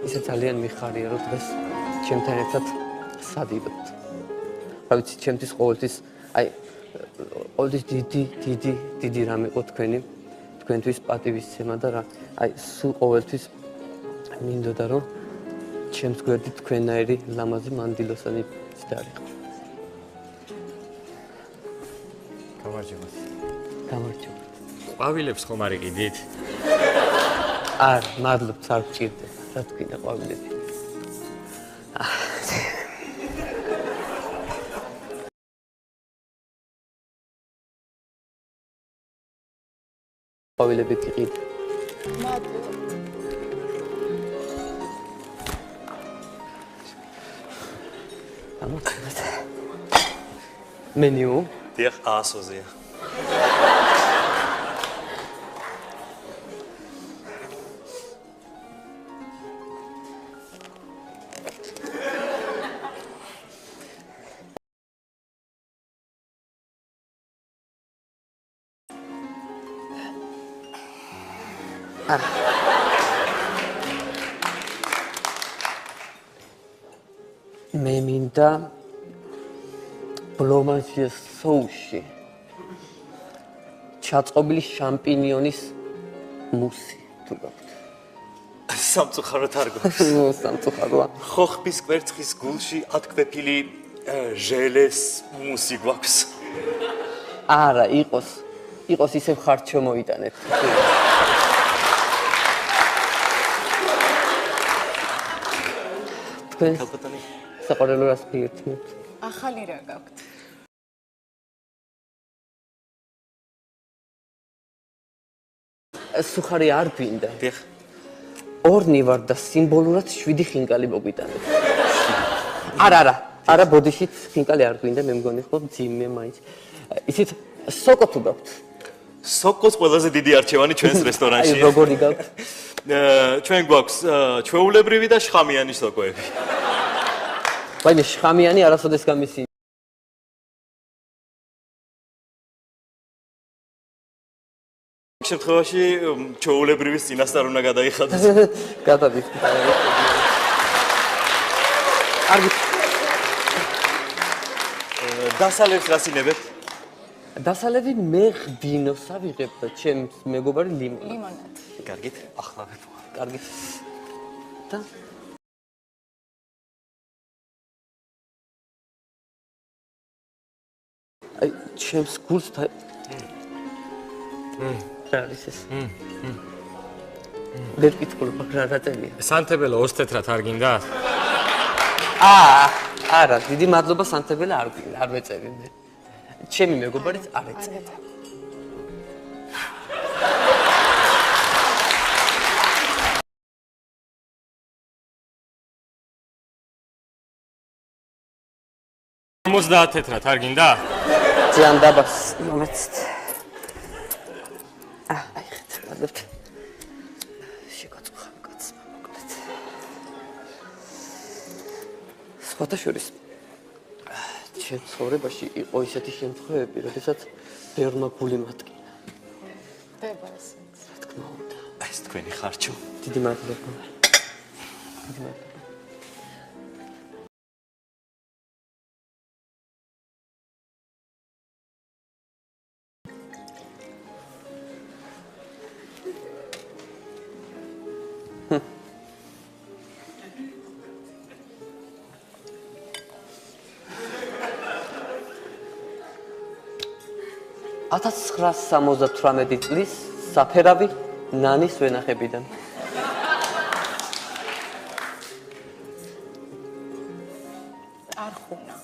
ისე ძალიან მიხარია, რომ დღეს ჩემთან ერთად სადიდოთ. რა ვიცი, ჩემთვის ყოველთვის დიდი რამ იყო თქვენთვის პატივისცემა და რა, სულ ყოველთვის მინდოდა რომ ჩემს გვერდით თქვენაირი ლამაზი მანდილოსანი წდარიყო. გამარჯობა. ყვავილებს ხომ არ იყიდით? არა, მადლობთ, არ გჭირდება. რა თქვია ყვავილები? ყვავილები გიყიდ. მადლობა. ამოწმეთ. მენიუ? დიახ, 100-ზე. მე მინდა ბლომანსიეს სოუსში ჩაწყობილი შამპინიონის მუსი თუ გაქვთ. სამწუხაროდ არ გვაქვს. სამწუხაროა. ხოხბის კვერცხის გულში ათქვეფილი ჟელეს მუსი გვაქვს. არა, იყოს ისევ ხარჩო მოიტანეთ. თქვენ ქალბატონი, საყურებლო რას მიირთმევთ? ახალი რა გაქვთ? სუხარი არ გვინდა. დიახ. ორნი ვარ და სიმბოლურად 7 ხინკალი მოგვიტანეთ. არა, ბოდიშით ხინკალი არ გვინდა, მე მგონი ხო ძიმე მაინც. ისიც სოკო თუ გაქვთ? სოკოს ყველაზე დიდი არჩევანი ჩვენს რესტორანში. აი, როგორი გაქვთ? ჩვენ გვაქვს ჩვეულებრივი და შხამიანი სოკოები. ვაიმე, შხამიანი არასოდეს გამისი. შემთხვევაში ჩვეულებრივის წინასწარ უნდა გადაიხადოს. გადადიხდით. კარგი. დასალევს რას ინებეთ? დასალევი მე ხდინოს ავიღებ და ჩემს მეგობარი ლიმონად. ლიმონად. კარგით, ახლა ვეთქვა. კარგი. და აი, ჩემს გულს რა არის ეს? ვერ ვკითხულობ, რა წერია? სანთებელო 20 თეთრად არ გინდა? არა, დიდი მადლობა სანთებელა არ გვინდა, არ ვეწევი მე. ჩემი მეგობარიც არ ეწევი. $50 თეთრად არ გინდა? ძალიან დაბას მომეცით. აი ხეთ, მადლობთ. შეგაწყუხავ კაცმა მოკლედ. სხვათაშორის ჩემ ცხოვრებაში იყო ისეთი შემთხვევები, როდესაც ბევრმა გული მატკინა. ხდება ესე. რა თქმა უნდა. ეს თქვენი ხარჩო. დიდი მადლობა. დიდი მადლობა. $1978 წლის საფერავი ნანის ვენახებიდან. არხუნა.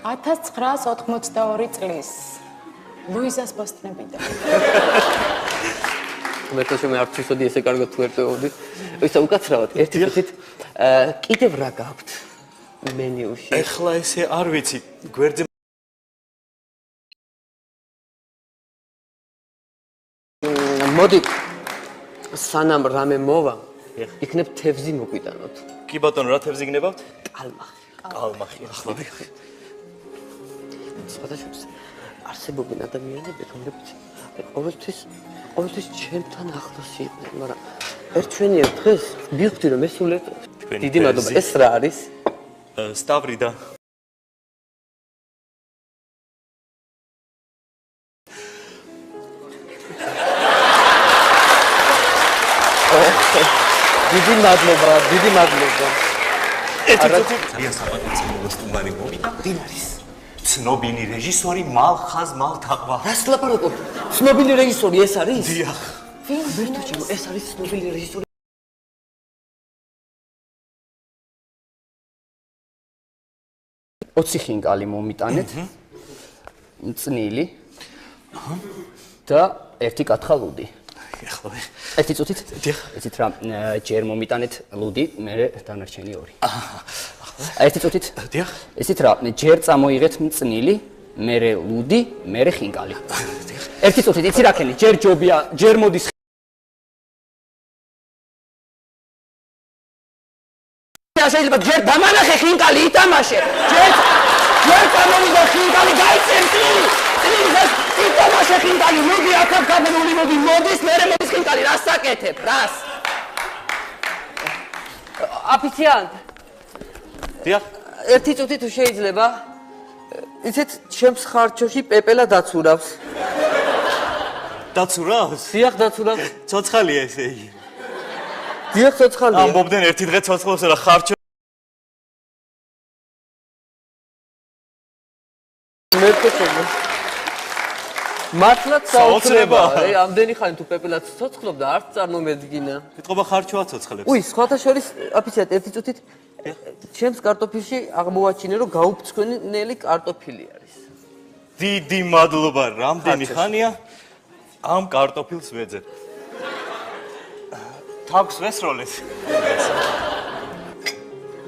1982 წლის ლუიზას პოსტნებიდან. მე თვითონ არ ვიცოდი ესე კარგად თუ ერთეოდი. ისა უკაცრავად ერთი წუთით კიდევ რა გაქვთ მენიუში? ეხლა ესე არ ვიცი, გვერდზე მოდი სანამ რამე მოვა, იქნებ თევზი მოგვიტანოთ. კი ბატონო, რა თევზი გნებავთ? კალმახი. კალმახი, ახლა ვიხი. სხვადასხვა არსებობენ ადამიანები, რომლებიც ყოველთვის ჩემთან ახლოს იყვნენ, მაგრამ ერთ ჩვენიერ დღეს მივხვდი რომ ეს სულ ერთ თქვენი დიდი მადლობა. ფერზი. ეს რა არის? სტავრი და დიდი მადლობა, დიდი მადლობა. ძალიან საპატიო სტუმარი მოვიდა. დინარის ცნობილი რეჟისორი მალხაზ მალთაყვა. რას ლაპარაკობ? ცნობილი რეჟისორი ეს არის? დიახ. ვერტო ჩემო, ეს არის ცნობილი რეჟისორი. ოცი ხინკალი მომიტანეთ. წნილი. და ერთი კათხა ლუდი. ეხლა ერთი წუთით? დიახ. იცით რა, ჯერ მომიტანეთ ლუდი, მერე დანარჩენი ორი. ერთი წუთით? დიახ. იცით რა, ჯერ წამოიღეთ წნილი, მერე ლუდი, მერე ხინკალი. ერთი წუთით, იცი რა ქენი, ჯერ ჯობია, ჯერ მოდის შეიძლება ჯერ დამანახე ხინკალი ითამაშე. ჯერ წამოვიდა ხინკალი, გაიცემ წილი. ითამაშე ხინკალი, მოდი აქ გამენული მოდის, მერე მოდის ხინკალი, რას საკეთებ, რას? აფიციანტ, დიახ. ერთი წუთი თუ შეიძლება? იცით, ჩემს ხარჩოში პეპელა დაცურავს. დაცურავს? დიახ, დაცურავს. ცოცხალია ესე იგი. დიახ, ცოცხალია. ამბობდნენ ერთი დღე ცოცხლობს რა ხარჩო მერტო ჩემო. მართლაც საოცრება. აი, ამდენი ხანი თუ პეპელაც ცოცხლობდა, არც წარმომედგინა. ეთყობა ხარჩოა ცოცხლებს. უი, სხვათა შორის, აფიციანტ, ერთი წუთით ჩემს კარტოფილში აღმოვაჩინე, რომ გაუფრთხილნელი კარტოფილი არის. დიდი მადლობა, რამდენი ხარჩოში. ხანია ამ კარტოფილს ვეძებ. თავს ვესროლეთ.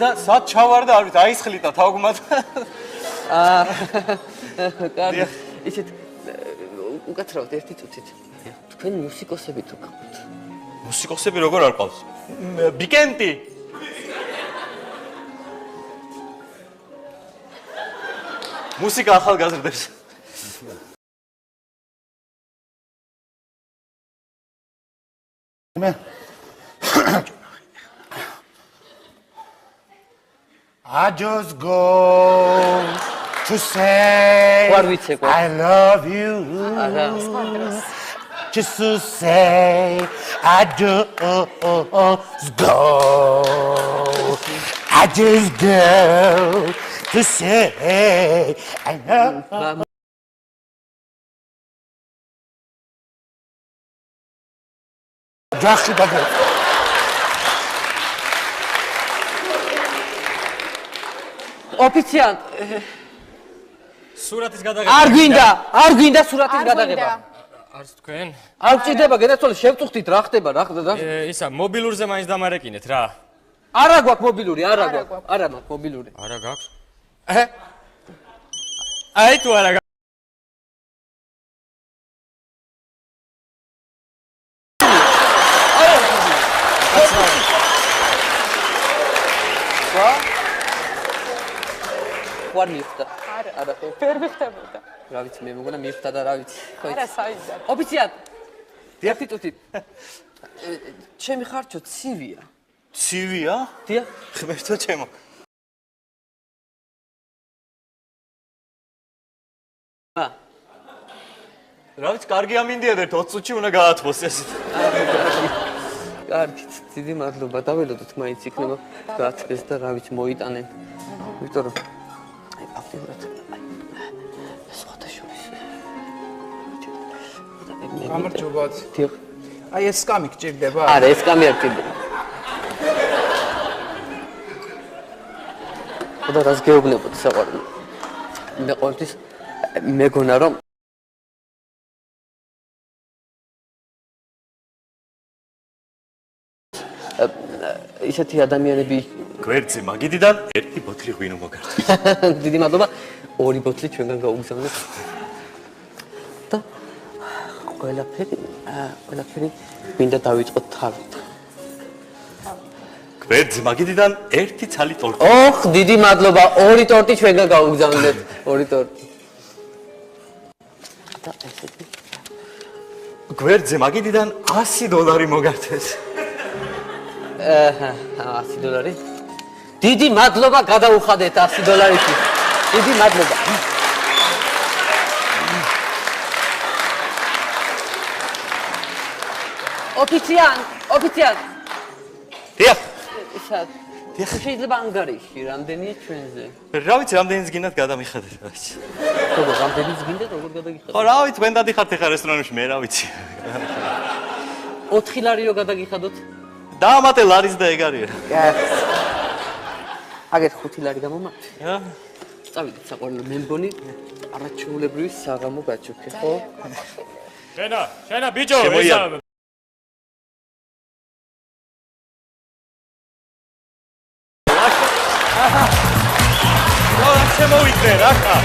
და სად ჩავარდა არ ვიცი, აისხლიტა თაგვმად. კარგი. ისეთ უკაცრავად ერთი წუთით. თქვენ მუსიკოსები თუ გყავთ? მუსიკოსები როგორ არ ყავს? ბიკენტი. მუსიკა ახალგაზრდებს. I just go to say What we say, what? I love you. Just to say I just go. I just go to say I love. Джахи бага. ოფიციანტ, სურათის გადაღება. არ გვინდა სურათის გადაღება. არც თქვენ? არ გჭირდება, გენაცვალე შევწუხდით რა ხდება, რა ხდება? ისა მობილურზე მაინც დამარეკინეთ რა. არა გვაქვს მობილური, არა გვაქვს. არა მაქვს მობილური. არა გაქვს? აი თუ არა გაქვს. ვარ მიხდა. არა, ვერ მიხდებოდა. რა ვიცი, მე მეგონა მიხდა და რა ვიცი. არა, საიდან. ოფიციანტ. ერთი წუთი. ჩემი ხარჩო ცივია. ცივია? დიახ. ღმერთო ჩემო. რა ვიცი, კარგი ამინდია და 20 წუთში უნდა გაათბოს ეს. კარგი, დიდი მადლობა. დაველოდოთ მაინც იქნება გააცდეს და რა ვიცი მოიტანენ. იმიტომ რომ აი აქტიურად სხვათა შორის. გამარჯობათ. დიახ. აი ეს სკამი გჭირდება? არა, ეს კამი არ გჭირდება. და რას გეუბნებოდი საყვარელი? მე ყოველთვის მეგონა რომ ისეთი ადამიანები გვერდზე მაგიდიდან ერთი ბოთლი ღვინო მოგართვეს. დიდი მადლობა. ორი ბოთლი ჩვენგან გაუგზავნეთ. და ყველაფერი მინდა დავიწყოთ თავით. გვერდზე მაგიდიდან ერთი ცალი ტორტი. ოხ, დიდი მადლობა. ორი ტორტი ჩვენგან გაუგზავნეთ. ორი ტორტი. და ესეთი გვერდზე მაგიდიდან $100 მოგართვეს. $100. დიდი მადლობა გადაუხადეთ $100. დიდი მადლობა. ოფიციან. დიახ. შეიძლება ანგარიში რამდენია ჩვენზე? რა ვიცი, რამდენიც გინდათ გადამიხადეთ, რა ვიცი. როგორ რამდენიც გინდათ, როგორ გადაგიხადოთ? ხო, რა ვიცი, თქვენ დადიხართ ახლა რესტორანში, მე რა ვიცი. $4 რო გადაგიხადოთ? დაამატე ლარის და ეგ არის რა. აგეთ $5 გამომართვი. რა? წავიდეთ საყვარელო, მე მგონი არაჩვეულებრივი საღამო გაჩუქე, ხო? შენა ბიჭო, შემოიარე. რა შემოვიდგე რა ხა?